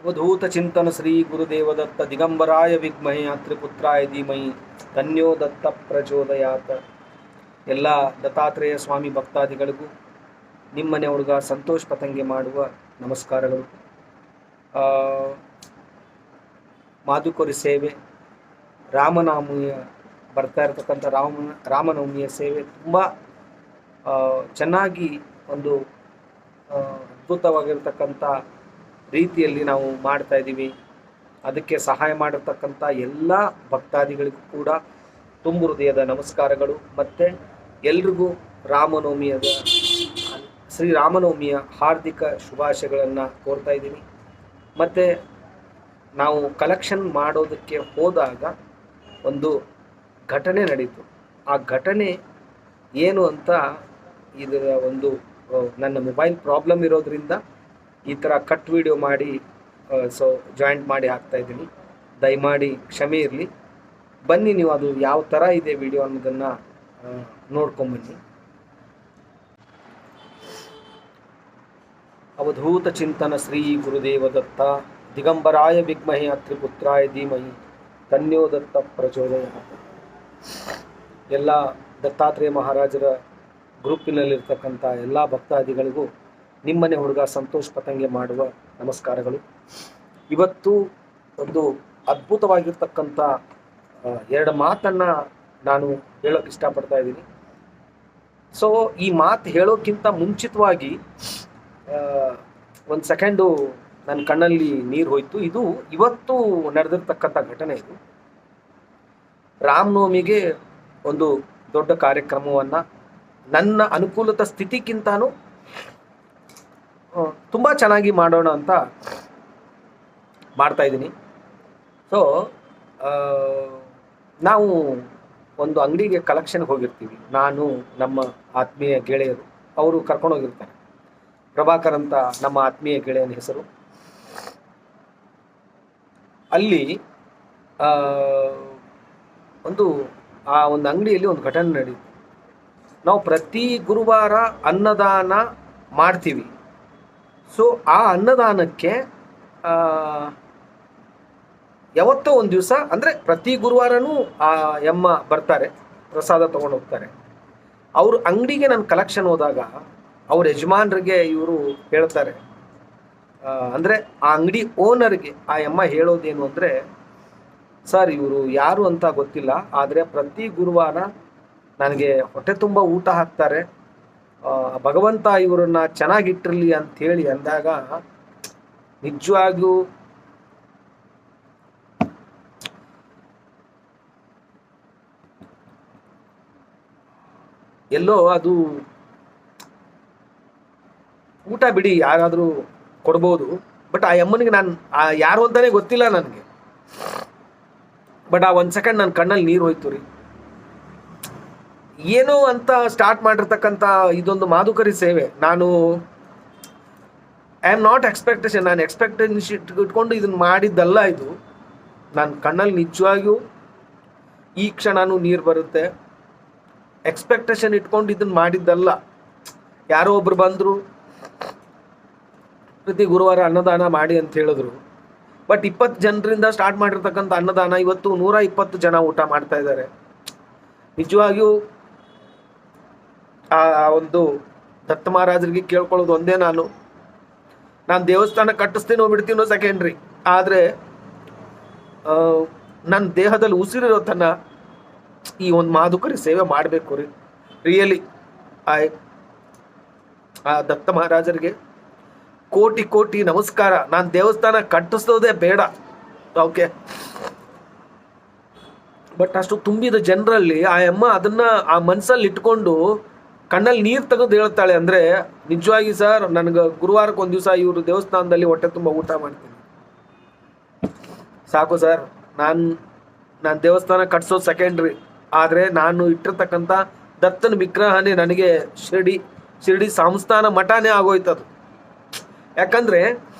ಅವಧೂತ ಚಿಂತನ ಶ್ರೀ ಗುರುದೇವದತ್ತ ದಿಗಂಬರಾಯ ವಿದ್ಮಹೇ ಅತ್ರಿಪುತ್ರಾಯ ಧೀಮಹಿ ತನ್ಯೋ ದತ್ತ ಪ್ರಚೋದಯಾತ. ಎಲ್ಲ ದತ್ತಾತ್ರೇಯ ಸ್ವಾಮಿ ಭಕ್ತಾದಿಗಳಿಗೂ ನಿಮ್ಮನೆ ಹುಡುಗ ಸಂತೋಷ್ ಪತಂಗೆ ಮಾಡುವ ನಮಸ್ಕಾರಗಳು. ಮಾದುಕೊರಿ ಸೇವೆ, ರಾಮನಾಮಿಯ ಬರ್ತಾ ಇರತಕ್ಕಂಥ ರಾಮನವಮಿಯ ಸೇವೆ ತುಂಬ ಚೆನ್ನಾಗಿ ಒಂದು ಅದ್ಭುತವಾಗಿರ್ತಕ್ಕಂಥ ರೀತಿಯಲ್ಲಿ ನಾವು ಮಾಡ್ತಾ ಇದ್ದೀವಿ. ಅದಕ್ಕೆ ಸಹಾಯ ಮಾಡಿರ್ತಕ್ಕಂಥ ಎಲ್ಲ ಭಕ್ತಾದಿಗಳಿಗೂ ಕೂಡ ತುಂಬ ಹೃದಯದ ನಮಸ್ಕಾರಗಳು. ಮತ್ತು ಎಲ್ರಿಗೂ ಶ್ರೀರಾಮನವಮಿಯ ಹಾರ್ದಿಕ ಶುಭಾಶಯಗಳನ್ನು ಕೋರ್ತಾ ಇದ್ದೀನಿ. ಮತ್ತು ನಾವು ಕಲೆಕ್ಷನ್ ಮಾಡೋದಕ್ಕೆ ಹೋದಾಗ ಒಂದು ಘಟನೆ ನಡೀತು. ಆ ಘಟನೆ ಏನು ಅಂತ ಇದರ ಒಂದು ನನ್ನ ಮೊಬೈಲ್ ಪ್ರಾಬ್ಲಮ್ ಇರೋದ್ರಿಂದ ಈ ಥರ ಕಟ್ ವಿಡಿಯೋ ಮಾಡಿ ಜಾಯಿಂಟ್ ಮಾಡಿ ಹಾಕ್ತಾಯಿದ್ದೀನಿ. ದಯಮಾಡಿ ಕ್ಷಮೆ ಇರಲಿ. ಬನ್ನಿ, ನೀವು ಅದು ಯಾವ ಥರ ಇದೆ ವಿಡಿಯೋ ಅನ್ನೋದನ್ನು ನೋಡ್ಕೊಂಬನ್ನಿ. ಅವಧೂತ ಚಿಂತನ ಶ್ರೀ ಗುರುದೇವದತ್ತ ದಿಗಂಬರಾಯ ವಿದ್ಮಹೇ ಅತ್ರಿಪುತ್ರಾಯ ಧೀಮಹಿ ತನ್ಯೋ ದತ್ತ ಪ್ರಚೋದಯಾತ. ಎಲ್ಲ ದತ್ತಾತ್ರೇಯ ಮಹಾರಾಜರ ಗ್ರೂಪಿನಲ್ಲಿರ್ತಕ್ಕಂಥ ಎಲ್ಲ ಭಕ್ತಾದಿಗಳಿಗೂ ನಿಮ್ಮನೆ ಹುಡುಗ ಸಂತೋಷ್ ಪತಂಗೆ ಮಾಡುವ ನಮಸ್ಕಾರಗಳು. ಇವತ್ತು ಒಂದು ಅದ್ಭುತವಾಗಿರ್ತಕ್ಕಂಥ ಎರಡು ಮಾತನ್ನು ನಾನು ಹೇಳೋಕ್ಕೆ ಇಷ್ಟಪಡ್ತಾ ಇದ್ದೀನಿ. ಸೊ ಈ ಮಾತು ಹೇಳೋಕ್ಕಿಂತ ಮುಂಚಿತವಾಗಿ ಒಂದು ಸೆಕೆಂಡು ನನ್ನ ಕಣ್ಣಲ್ಲಿ ನೀರು ಹೋಯಿತು. ಇದು ಇವತ್ತು ನಡೆದಿರ್ತಕ್ಕಂಥ ಘಟನೆ. ಇದು ರಾಮನವಮಿಗೆ ಒಂದು ದೊಡ್ಡ ಕಾರ್ಯಕ್ರಮವನ್ನು ನನ್ನ ಅನುಕೂಲತ ಸ್ಥಿತಿಗಿಂತನೂ ತುಂಬ ಚೆನ್ನಾಗಿ ಮಾಡೋಣ ಅಂತ ಮಾಡ್ತಾಯಿದ್ದೀನಿ. ಸೊ ನಾವು ಒಂದು ಅಂಗಡಿಗೆ ಕಲೆಕ್ಷನ್ಗೆ ಹೋಗಿರ್ತೀವಿ. ನಾನು, ನಮ್ಮ ಆತ್ಮೀಯ ಗೆಳೆಯರು, ಅವರು ಕರ್ಕೊಂಡೋಗಿರ್ತಾರೆ. ಪ್ರಭಾಕರ್ ಅಂತ ನಮ್ಮ ಆತ್ಮೀಯ ಗೆಳೆಯನ ಹೆಸರು. ಅಲ್ಲಿ ಒಂದು ಅಂಗಡಿಯಲ್ಲಿ ಒಂದು ಘಟನೆ ನಡೀತು. ನಾವು ಪ್ರತಿ ಗುರುವಾರ ಅನ್ನದಾನ ಮಾಡ್ತೀವಿ. ಸೊ ಆ ಅನ್ನದಾನಕ್ಕೆ ಯಾವತ್ತೋ ಒಂದು ದಿವಸ, ಅಂದರೆ ಪ್ರತಿ ಗುರುವಾರನೂ ಆ ಯಮ್ಮ ಬರ್ತಾರೆ, ಪ್ರಸಾದ ತೊಗೊಂಡು ಹೋಗ್ತಾರೆ. ಅವ್ರ ಅಂಗಡಿಗೆ ನಾನು ಕಲೆಕ್ಷನ್ ಹೋದಾಗ ಅವ್ರ ಯಜಮಾನ್ರಿಗೆ ಇವರು ಹೇಳ್ತಾರೆ, ಅಂದರೆ ಆ ಅಂಗಡಿ ಓನರ್ಗೆ ಆ ಯಮ್ಮ ಹೇಳೋದೇನು ಅಂದರೆ, ಸರ್ ಇವರು ಯಾರು ಅಂತ ಗೊತ್ತಿಲ್ಲ, ಆದರೆ ಪ್ರತಿ ಗುರುವಾರ ನನಗೆ ಹೊಟ್ಟೆ ತುಂಬ ಊಟ ಹಾಕ್ತಾರೆ, ಭಗವಂತ ಇವರನ್ನ ಚೆನ್ನಾಗಿಟ್ಟಿರಲಿ ಅಂಥೇಳಿ ಅಂದಾಗ ನಿಜವಾಗಿಯೂ ಎಲ್ಲೋ ಅದು ಊಟ ಬಿಡಿ ಯಾರಾದರೂ ಕೊಡ್ಬೋದು, ಬಟ್ ಆ ಅಮ್ಮನಿಗೆ ನಾನು ಯಾರು ಅಂತಾನೆ ಗೊತ್ತಿಲ್ಲ ನನಗೆ. ಬಟ್ ಆ ಒಂದು ಸೆಕೆಂಡ್ ನನ್ನ ಕಣ್ಣಲ್ಲಿ ನೀರು ಹೋಯ್ತು ರೀ. ಏನೋ ಅಂತ ಸ್ಟಾರ್ಟ್ ಮಾಡಿರ್ತಕ್ಕಂಥ ಇದೊಂದು ಮಾದುಕರಿ ಸೇವೆ. ನಾನು ಐ ಆಮ್ ನಾಟ್ ಎಕ್ಸ್ಪೆಕ್ಟೇಷನ್, ನಾನು ಎಕ್ಸ್ಪೆಕ್ಟೇಷನ್ ಇಟ್ಕೊಂಡು ಇದನ್ನು ಮಾಡಿದ್ದಲ್ಲ. ಇದು ನನ್ನ ಕಣ್ಣಲ್ಲಿ ನಿಜವಾಗಿಯೂ ಈ ಕ್ಷಣನೂ ನೀರು ಬರುತ್ತೆ. ಎಕ್ಸ್ಪೆಕ್ಟೇಷನ್ ಇಟ್ಕೊಂಡು ಇದನ್ನು ಮಾಡಿದ್ದಲ್ಲ. ಯಾರೋ ಒಬ್ರು ಬಂದರು, ಪ್ರತಿ ಗುರುವಾರ ಅನ್ನದಾನ ಮಾಡಿ ಅಂತ ಹೇಳಿದ್ರು. ಬಟ್ 20 ಜನರಿಂದ ಸ್ಟಾರ್ಟ್ ಮಾಡಿರ್ತಕ್ಕಂಥ ಅನ್ನದಾನ ಇವತ್ತು 120 ಜನ ಊಟ ಮಾಡ್ತಾ ಇದ್ದಾರೆ. ನಿಜವಾಗಿಯೂ ಆ ಒಂದು ದತ್ತ ಮಹಾರಾಜರಿಗೆ ಕೇಳ್ಕೊಳ್ಳೋದು ಒಂದೇ, ನಾನು ದೇವಸ್ಥಾನ ಕಟ್ಟಿಸ್ತೀನೋ ಬಿಡ್ತೀನೋ ಸೆಕೆಂಡ್ರಿ, ಆದರೆ ನನ್ನ ದೇಹದಲ್ಲಿ ಉಸಿರಿರೋ ತನ ಈ ಒಂದು ಮಾದುಕರಿ ಸೇವೆ ಮಾಡಬೇಕು ರೀ. ರಿಯಲಿ ಆ ದತ್ತ ಮಹಾರಾಜರಿಗೆ ಕೋಟಿ ಕೋಟಿ ನಮಸ್ಕಾರ. ನಾನು ದೇವಸ್ಥಾನ ಕಟ್ಟಿಸೋದೇ ಬೇಡ, ಓಕೆ, ಬಟ್ ಅಷ್ಟು ತುಂಬಿದ ಜನರಲ್ಲಿ ಆ ಅಮ್ಮ ಅದನ್ನ ಆ ಮನಸ್ಸಲ್ಲಿ ಇಟ್ಕೊಂಡು ಕಣ್ಣಲ್ಲಿ ನೀರು ತೆಗೆದು ಹೇಳ್ತಾಳೆ ಅಂದರೆ, ನಿಜವಾಗಿ ಸರ್ ನನಗೆ ಗುರುವಾರಕ್ಕೆ ಒಂದು ದಿವಸ ಇವರು ದೇವಸ್ಥಾನದಲ್ಲಿ ಹೊಟ್ಟೆ ತುಂಬ ಊಟ ಮಾಡ್ತೀನಿ, ಸಾಕು ಸರ್. ನಾನು ದೇವಸ್ಥಾನ ಕಟ್ಸೋದು ಸೆಕೆಂಡ್ರಿ, ಆದರೆ ನಾನು ಇಟ್ಟಿರ್ತಕ್ಕಂಥ ದತ್ತನ ವಿಗ್ರಹನೇ ನನಗೆ ಶಿರಡಿ ಸಂಸ್ಥಾನ ಮಠನೇ ಆಗೋಯ್ತದು. ಯಾಕಂದರೆ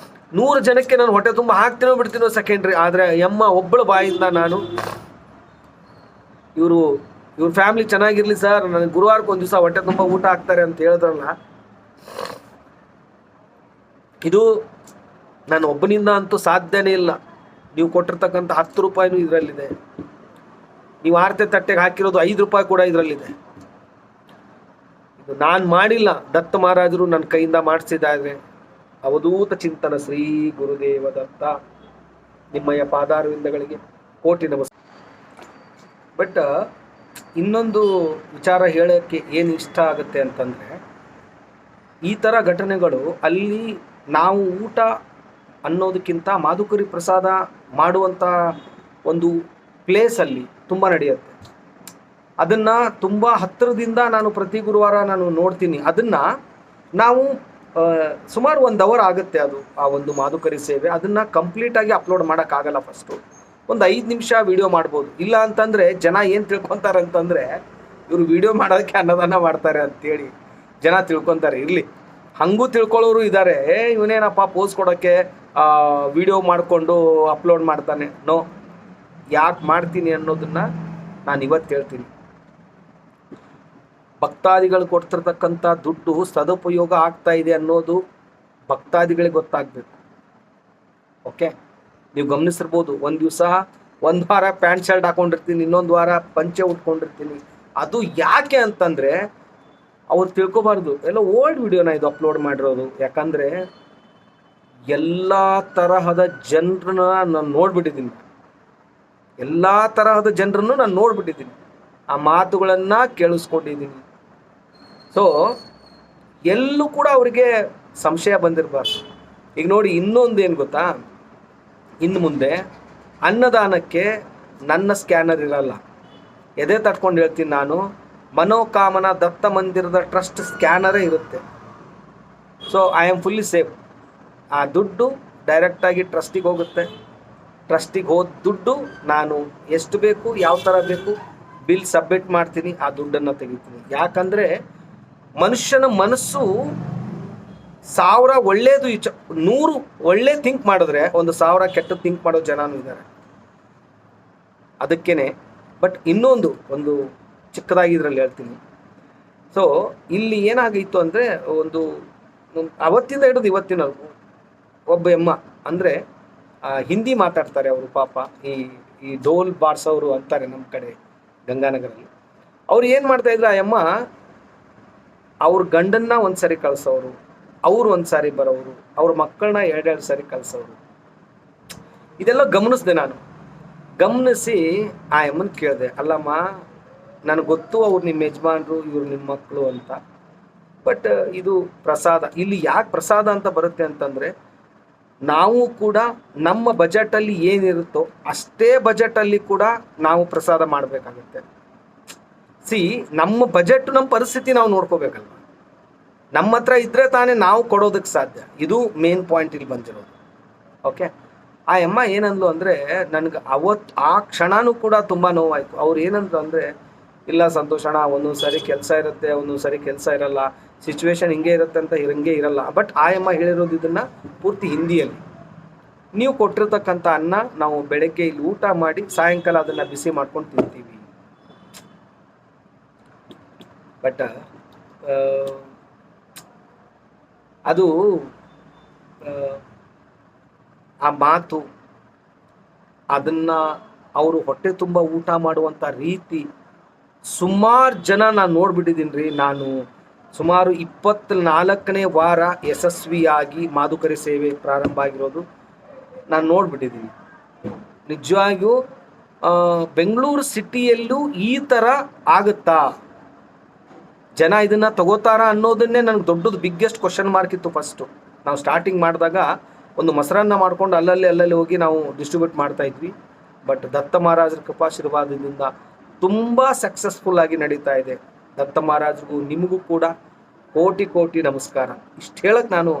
100 ಜನಕ್ಕೆ ನಾನು ಹೊಟ್ಟೆ ತುಂಬ ಹಾಕ್ತೀನೋ ಬಿಡ್ತೀನೋ ಸೆಕೆಂಡ್ರಿ, ಆದರೆ ಯಮ್ಮ ಒಬ್ಬಳ ಬಾಯಿಂದ ನಾನು ಇವ್ರ ಫ್ಯಾಮಿಲಿ ಚೆನ್ನಾಗಿರ್ಲಿ ಸರ್, ನನಗೆ ಗುರುವಾರಕ್ಕೆ ಒಂದು ದಿವಸ ಹೊಟ್ಟೆ ತುಂಬ ಊಟ ಹಾಕ್ತಾರೆ ಅಂತ ಹೇಳಿದ್ರಲ್ಲ, ಇದು ನಾನು ಒಬ್ಬನಿಂದ ಅಂತೂ ಸಾಧ್ಯನೇ ಇಲ್ಲ. ನೀವು ಕೊಟ್ಟಿರ್ತಕ್ಕಂಥ 10 ರೂಪಾಯಿನೂ ಇದರಲ್ಲಿದೆ. ನೀವು ಆರತಿ ತಟ್ಟೆಗೆ ಹಾಕಿರೋದು 5 ರೂಪಾಯಿ ಕೂಡ ಇದರಲ್ಲಿದೆ. ಇದು ನಾನು ಮಾಡಿಲ್ಲ, ದತ್ತ ಮಹಾರಾಜರು ನನ್ನ ಕೈಯಿಂದ ಮಾಡಿಸಿದ್ದಾರೆ. ಅವಧೂತ ಚಿಂತನ ಶ್ರೀ ಗುರುದೇವ ದತ್ತ. ನಿಮ್ಮಯ್ಯ ಪಾದಾರವಿಂದಗಳಿಗೆ ಕೋಟಿ ನಮಸ್ಕಾರ. ಬಟ್ ಇನ್ನೊಂದು ವಿಚಾರ ಹೇಳೋಕ್ಕೆ ಏನು ಇಷ್ಟ ಆಗುತ್ತೆ ಅಂತಂದರೆ, ಈ ಥರ ಘಟನೆಗಳು ಅಲ್ಲಿ ನಾವು ಊಟ ಅನ್ನೋದಕ್ಕಿಂತ ಮಾಧುಕರಿ ಪ್ರಸಾದ ಮಾಡುವಂಥ ಒಂದು ಪ್ಲೇಸಲ್ಲಿ ತುಂಬ ನಡೆಯುತ್ತೆ. ಅದನ್ನು ತುಂಬ ಹತ್ತಿರದಿಂದ ನಾನು ಪ್ರತಿ ಗುರುವಾರ ನಾನು ನೋಡ್ತೀನಿ. ಅದನ್ನು ನಾವು ಸುಮಾರು 1 ಅವರ್ ಆಗುತ್ತೆ ಅದು, ಆ ಒಂದು ಮಾಧುಕರಿ ಸೇವೆ. ಅದನ್ನು ಕಂಪ್ಲೀಟಾಗಿ ಅಪ್ಲೋಡ್ ಮಾಡೋಕ್ಕಾಗಲ್ಲ. ಫಸ್ಟು ಒಂದು 5 ನಿಮಿಷ ವೀಡಿಯೋ ಮಾಡ್ಬೋದು. ಇಲ್ಲ ಅಂತಂದರೆ ಜನ ಏನು ತಿಳ್ಕೊತಾರೆ ಅಂತಂದರೆ, ಇವರು ವೀಡಿಯೋ ಮಾಡೋದಕ್ಕೆ ಅನ್ನದಾನ ಮಾಡ್ತಾರೆ ಅಂತೇಳಿ ಜನ ತಿಳ್ಕೊತಾರೆ. ಇರಲಿ, ಹಾಗೂ ತಿಳ್ಕೊಳ್ಳೋರು ಇದ್ದಾರೆ. ಇವನೇನಪ್ಪ ಪೋಸ್ ಕೊಡೋಕ್ಕೆ ವಿಡಿಯೋ ಮಾಡಿಕೊಂಡು ಅಪ್ಲೋಡ್ ಮಾಡ್ತಾನೆ. ನೋ, ಯಾಕೆ ಮಾಡ್ತೀನಿ ಅನ್ನೋದನ್ನು ನಾನು ಇವತ್ತು ಹೇಳ್ತೀನಿ. ಭಕ್ತಾದಿಗಳು ಕೊಡ್ತಿರ್ತಕ್ಕಂಥ ದುಡ್ಡು ಸದುಪಯೋಗ ಆಗ್ತಾ ಇದೆ ಅನ್ನೋದು ಭಕ್ತಾದಿಗಳಿಗೆ ಗೊತ್ತಾಗಬೇಕು. ಓಕೆ, ನೀವು ಗಮನಿಸಿರ್ಬೋದು, ಒಂದು ದಿವಸ 1 ವಾರ ಪ್ಯಾಂಟ್ ಶರ್ಟ್ ಹಾಕೊಂಡಿರ್ತೀನಿ, ಇನ್ನೊಂದು ವಾರ ಪಂಚೆ ಉಟ್ಕೊಂಡಿರ್ತೀನಿ. ಅದು ಯಾಕೆ ಅಂತಂದರೆ ಅವ್ರು ತಿಳ್ಕೊಬಾರ್ದು ಎಲ್ಲ ಓಲ್ಡ್ ವಿಡಿಯೋನ ಇದು ಅಪ್ಲೋಡ್ ಮಾಡಿರೋದು. ಯಾಕಂದರೆ ಎಲ್ಲ ತರಹದ ಜನರನ್ನ ನಾನು ನೋಡ್ಬಿಟ್ಟಿದ್ದೀನಿ. ಎಲ್ಲ ತರಹದ ಜನರನ್ನು ನಾನು ನೋಡ್ಬಿಟ್ಟಿದ್ದೀನಿ, ಆ ಮಾತುಗಳನ್ನು ಕೇಳಿಸ್ಕೊಂಡಿದ್ದೀನಿ. ಸೊ ಎಲ್ಲೂ ಕೂಡ ಅವರಿಗೆ ಸಂಶಯ ಬಂದಿರಬಾರ್ದು. ಈಗ ನೋಡಿ, ಇನ್ನೊಂದು ಏನು ಗೊತ್ತಾ, ಇನ್ನು ಮುಂದೆ ಅನ್ನದಾನಕ್ಕೆ ನನ್ನ ಸ್ಕ್ಯಾನರ್ ಇರಲ್ಲ. ಎದೆ ತಟ್ಕೊಂಡು ಹೇಳ್ತೀನಿ ನಾನು, ಮನೋಕಾಮನ ದತ್ತ ಮಂದಿರದ ಟ್ರಸ್ಟ್ ಸ್ಕ್ಯಾನರೇ ಇರುತ್ತೆ. So I am fully safe. ಆ ದುಡ್ಡು ಡೈರೆಕ್ಟಾಗಿ ಟ್ರಸ್ಟಿಗೆ ಹೋಗುತ್ತೆ. ಟ್ರಸ್ಟಿಗೆ ಹೋದ ದುಡ್ಡು ನಾನು ಎಷ್ಟು ಬೇಕು, ಯಾವ ಥರ ಬೇಕು ಬಿಲ್ ಸಬ್ಮಿಟ್ ಮಾಡ್ತೀನಿ, ಆ ದುಡ್ಡನ್ನು ತೆಗಿತೀನಿ. ಯಾಕಂದರೆ ಮನುಷ್ಯನ ಮನಸ್ಸು 1000 ಒಳ್ಳೇದು 100 ಒಳ್ಳೆ ಥಿಂಕ್ ಮಾಡಿದ್ರೆ 1000 ಕೆಟ್ಟ ಥಿಂಕ್ ಮಾಡೋ ಜನನೂ ಇದ್ದಾರೆ. ಅದಕ್ಕೇನೆ. ಬಟ್ ಇನ್ನೊಂದು ಒಂದು ಚಿಕ್ಕದಾಗಿ ಇದರಲ್ಲಿ ಹೇಳ್ತೀನಿ. ಸೊ ಇಲ್ಲಿ ಏನಾಗಿತ್ತು ಅಂದರೆ, ಒಂದು ಅವತ್ತಿಂದ ಹಿಡಿದು ಇವತ್ತಿನವರೆಗೂ ಒಬ್ಬ ಎಮ್ಮ ಅಂದರೆ ಹಿಂದಿ ಮಾತಾಡ್ತಾರೆ ಅವರು. ಪಾಪ ಈ ಡೋಲ್ ಬಾರ್ಸೋರು ಅಂತಾರೆ ನಮ್ಮ ಕಡೆ ಗಂಗಾನಗರಲ್ಲಿ. ಅವ್ರು ಏನು ಮಾಡ್ತಾಯಿದ್ರು, ಆ ಎಮ್ಮ ಅವ್ರ ಗಂಡನ್ನ 1 ಸಾರಿ ಕಳಿಸೋರು, ಅವ್ರು 1 ಸಾರಿ ಬರೋರು, ಅವ್ರ ಮಕ್ಕಳನ್ನ 2 ಸಾರಿ ಕಳಿಸೋರು. ಇದೆಲ್ಲ ಗಮನಿಸಿದೆ ನಾನು. ಗಮನಿಸಿ ಆ ಎಮ್ಮನ ಕೇಳಿದೆ, ಅಲ್ಲಮ್ಮ ನನಗೆ ಗೊತ್ತು ಅವ್ರು ನಿಮ್ಮ ಯಜಮಾನ್ರು, ಇವ್ರು ನಿಮ್ಮ ಮಕ್ಕಳು ಅಂತ. ಬಟ್ ಇದು ಪ್ರಸಾದ, ಇಲ್ಲಿ ಯಾಕೆ ಪ್ರಸಾದ ಅಂತ ಬರುತ್ತೆ ಅಂತಂದರೆ, ನಾವು ಕೂಡ ನಮ್ಮ ಬಜೆಟಲ್ಲಿ ಏನಿರುತ್ತೋ ಅಷ್ಟೇ ಬಜೆಟಲ್ಲಿ ಕೂಡ ನಾವು ಪ್ರಸಾದ ಮಾಡಬೇಕಾಗುತ್ತೆ. ನಮ್ಮ ಬಜೆಟ್, ನಮ್ಮ ಪರಿಸ್ಥಿತಿ ನಾವು ನೋಡ್ಕೋಬೇಕಲ್ವ. ನಮ್ಮ ಹತ್ರ ಇದ್ದರೆ ತಾನೇ ನಾವು ಕೊಡೋದಕ್ಕೆ ಸಾಧ್ಯ. ಇದು ಮೇನ್ ಪಾಯಿಂಟ್ ಇಲ್ಲಿ ಬಂದಿರೋದು. ಓಕೆ, ಆ ಅಮ್ಮ ಏನಂದ್ಲು ಅಂದರೆ, ನನಗೆ ಆ ಕ್ಷಣನೂ ಕೂಡ ತುಂಬ ನೋವಾಯಿತು. ಅವ್ರು ಏನಂದ್ರು ಅಂದರೆ, ಇಲ್ಲ ಸಂತೋಷಣ, ಒಂದೊಂದು ಸಾರಿ ಕೆಲಸ ಇರುತ್ತೆ, ಒಂದೊಂದು ಸಾರಿ ಕೆಲಸ ಇರಲ್ಲ, ಸಿಚುವೇಶನ್ ಹಿಂಗೆ ಇರುತ್ತೆ ಅಂತ ಹಿಂಗೆ ಇರಲ್ಲ. ಬಟ್ ಆ ಅಮ್ಮ ಹೇಳಿರೋದು ಇದನ್ನು ಪೂರ್ತಿ ಹಿಂದಿಯಲ್ಲಿ. ನೀವು ಕೊಟ್ಟಿರ್ತಕ್ಕಂಥ ಅನ್ನ ನಾವು ಬೆಳಗ್ಗೆ ಇಲ್ಲಿ ಊಟ ಮಾಡಿ ಸಾಯಂಕಾಲ ಅದನ್ನು ಬಿಸಿ ಮಾಡ್ಕೊಂಡು ತಿಂತೀವಿ. ಬಟ್ ಅದು ಆ ಮಾತು, ಅದನ್ನು ಅವರು ಹೊಟ್ಟೆ ತುಂಬ ಊಟ ಮಾಡುವಂಥ ರೀತಿ ಸುಮಾರು ಜನ ನಾನು ನೋಡ್ಬಿಟ್ಟಿದ್ದೀನಿ ರೀ. ನಾನು ಸುಮಾರು 24ನೇ ವಾರ ಯಶಸ್ವಿಯಾಗಿ ಮಾಧುಕರಿ ಸೇವೆ ಪ್ರಾರಂಭ ಆಗಿರೋದು ನಾನು ನೋಡ್ಬಿಟ್ಟಿದ್ದೀನಿ. ನಿಜವಾಗಿಯೂ ಬೆಂಗಳೂರು ಸಿಟಿಯಲ್ಲೂ ಈ ಥರ ಆಗುತ್ತಾ, ಜನ ಇದನ್ನು ತಗೋತಾರ ಅನ್ನೋದನ್ನೇ ನನಗೆ ದೊಡ್ಡದು ಬಿಗ್ಗೆಸ್ಟ್ ಕ್ವಶನ್ ಮಾರ್ಕ್ ಇತ್ತು. ಫಸ್ಟು ನಾವು ಸ್ಟಾರ್ಟಿಂಗ್ ಮಾಡಿದಾಗ ಒಂದು ಮೊಸರನ್ನ ಮಾಡ್ಕೊಂಡು ಅಲ್ಲಲ್ಲಿ ಹೋಗಿ ನಾವು ಡಿಸ್ಟ್ರಿಬ್ಯೂಟ್ ಮಾಡ್ತಾಯಿದ್ವಿ. ಬಟ್ ದತ್ತ ಮಹಾರಾಜರ ಕೃಪಾಶೀರ್ವಾದದಿಂದ ತುಂಬ ಸಕ್ಸಸ್ಫುಲ್ ಆಗಿ ನಡೀತಾ ಇದೆ. ದತ್ತ ಮಹಾರಾಜರಿಗೂ ನಿಮಗೂ ಕೂಡ ಕೋಟಿ ಕೋಟಿ ನಮಸ್ಕಾರ. ಇಷ್ಟು ಹೇಳಕ್ಕೆ ನಾನು